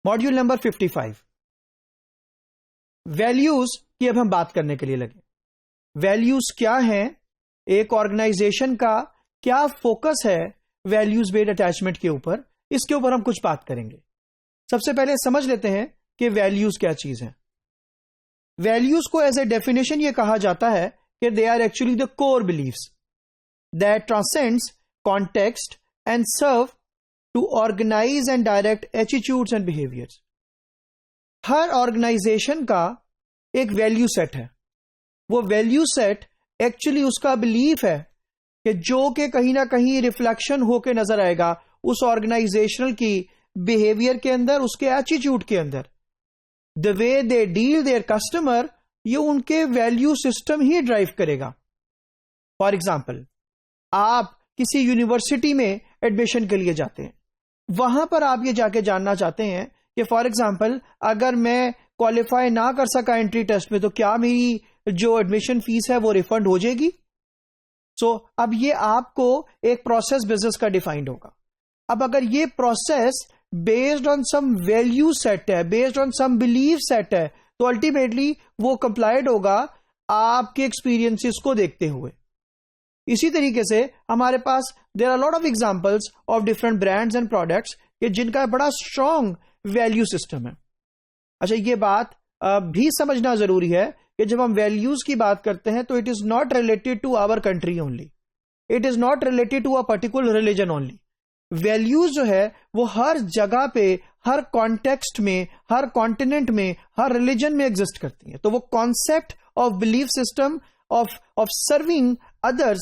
Module number 55, values की अब हम बात करने के लिए लगे। वैल्यूज क्या हैं, एक ऑर्गेनाइजेशन का क्या फोकस है वैल्यूज बेस्ड अटैचमेंट के ऊपर, इसके ऊपर हम कुछ बात करेंगे। सबसे पहले समझ लेते हैं कि वैल्यूज क्या चीज है। वैल्यूज को एज ए डेफिनेशन ये कहा जाता है कि they are actually the core beliefs that transcends context and serve to organise and direct attitudes and behaviours. हर ऑर्गेनाइजेशन का एक वैल्यू सेट है। वो वैल्यू सेट एक्चुअली उसका बिलीफ है कि जो कि कहीं ना कहीं रिफ्लेक्शन होके नजर आएगा उस ऑर्गेनाइजेशनल की बिहेवियर के अंदर, उसके एटीट्यूड के अंदर। The way they deal there customer, ये उनके वैल्यू सिस्टम ही ड्राइव करेगा। फॉर एग्जाम्पल, आप किसी यूनिवर्सिटी में एडमिशन के लिए जाते हैं, वहां पर आप ये जाके जानना चाहते हैं कि फॉर एग्जाम्पल अगर मैं क्वालिफाई ना कर सका एंट्री टेस्ट में तो क्या मेरी जो एडमिशन फीस है वो रिफंड हो जाएगी। अब ये आपको एक प्रोसेस बिजनेस का डिफाइंड होगा। अब अगर ये process based on some value set है, based on some belief set है, तो अल्टीमेटली वो कंप्लाइड होगा आपके एक्सपीरियंसेस को देखते हुए। इसी तरीके से हमारे पास there are lot of examples of different brands and products कि जिनका बड़ा स्ट्रॉन्ग वैल्यू सिस्टम है। अच्छा, ये बात भी समझना जरूरी है कि जब हम वैल्यूज की बात करते हैं तो it is not related to our country only, it is not related to a particular religion only. Values जो है वो हर जगह पे, हर कॉन्टेक्स्ट में, हर कॉन्टिनेंट में, हर रिलीजन में एग्जिस्ट करती हैं। तो वो concept of belief system of serving others,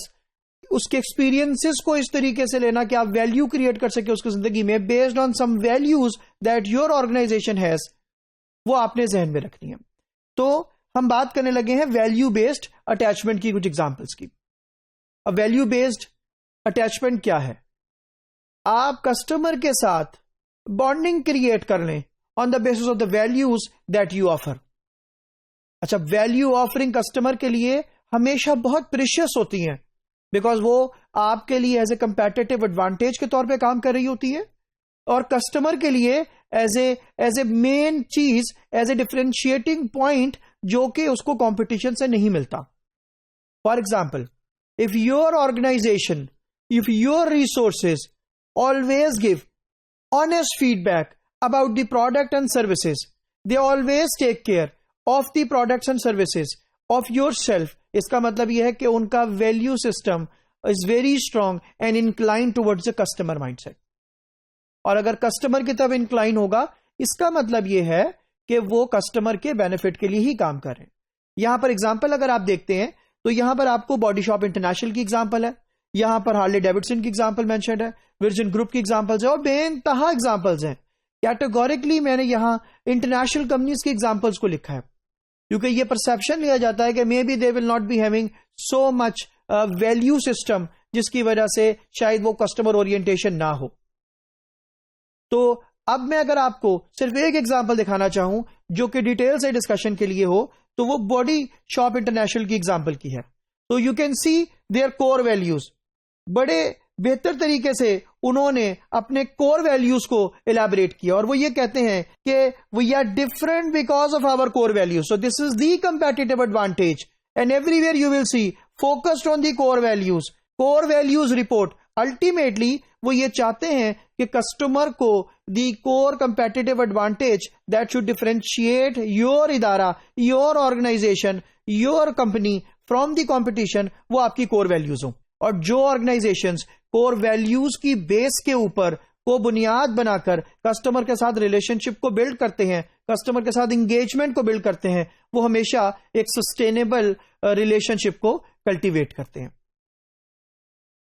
उसके एक्सपीरियंसेस को इस तरीके से लेना कि आप वैल्यू क्रिएट कर सके उसकी जिंदगी में based on some values that your organisation has, वो आपने जहन में रखनी है। तो हम बात करने लगे हैं वैल्यू बेस्ड अटैचमेंट की कुछ एग्जांपल्स की। अब वैल्यू बेस्ड अटैचमेंट क्या है? आप कस्टमर के साथ बॉन्डिंग क्रिएट कर लें on the basis of the values that you offer. अच्छा, वैल्यू ऑफरिंग कस्टमर के लिए हमेशा बहुत प्रीशियस होती हैं बिकॉज वो आपके लिए एज ए कंपेटिटिव एडवांटेज के तौर पे काम कर रही होती है और कस्टमर के लिए एज ए मेन चीज, एज ए डिफरेंशिएटिंग पॉइंट जो कि उसको कंपटीशन से नहीं मिलता। For example, if your organisation, if your resources always give honest feedback about the product and services, they always take care of the products and services of yourself, इसका मतलब यह है कि उनका value system is very strong and incline towards the customer mindset. और अगर customer की तरफ इंक्लाइन होगा, इसका मतलब यह है कि वो कस्टमर के बेनिफिट के लिए ही काम कर रहे हैं। यहां पर एग्जांपल अगर आप देखते हैं तो यहां पर आपको बॉडी शॉप इंटरनेशनल की एग्जांपल है, यहां पर हार्ले डेविडसन की एग्जांपल मेंशन्ड है, विर्जिन ग्रुप की एग्जांपल्स है और बेनतहा एग्जांपल्स हैं। कैटेगोरिकली मैंने यहां इंटरनेशनल कंपनीज की एग्जांपल्स को लिखा है क्योंकि ये परसेप्शन लिया जाता है कि may be they will not be having so much value system, जिसकी वजह से शायद वो कस्टमर ओरिएंटेशन ना हो। तो अब मैं अगर आपको सिर्फ एक एग्जांपल दिखाना चाहूं जो कि डिटेल से डिस्कशन के लिए हो, तो वो बॉडी शॉप इंटरनेशनल की एग्जांपल की है। तो you can see there core values, बड़े बेहतर तरीके से उन्होंने अपने कोर वैल्यूज को इलैबोरेट किया और वो ये कहते हैं कि we are different because of our core values, so this is the competitive advantage and everywhere you will see focused on the core values. Core values report ultimately वो ये चाहते हैं कि कस्टमर को the core competitive advantage that should differentiate your इदारा, your organisation, your company from the competition, वो आपकी core values हो। और जो ऑर्गेनाइजेशंस कोर वैल्यूज की बेस के ऊपर को बुनियाद बनाकर कस्टमर के साथ रिलेशनशिप को बिल्ड करते हैं, कस्टमर के साथ इंगेजमेंट को बिल्ड करते हैं, वो हमेशा एक सस्टेनेबल रिलेशनशिप को कल्टीवेट करते हैं।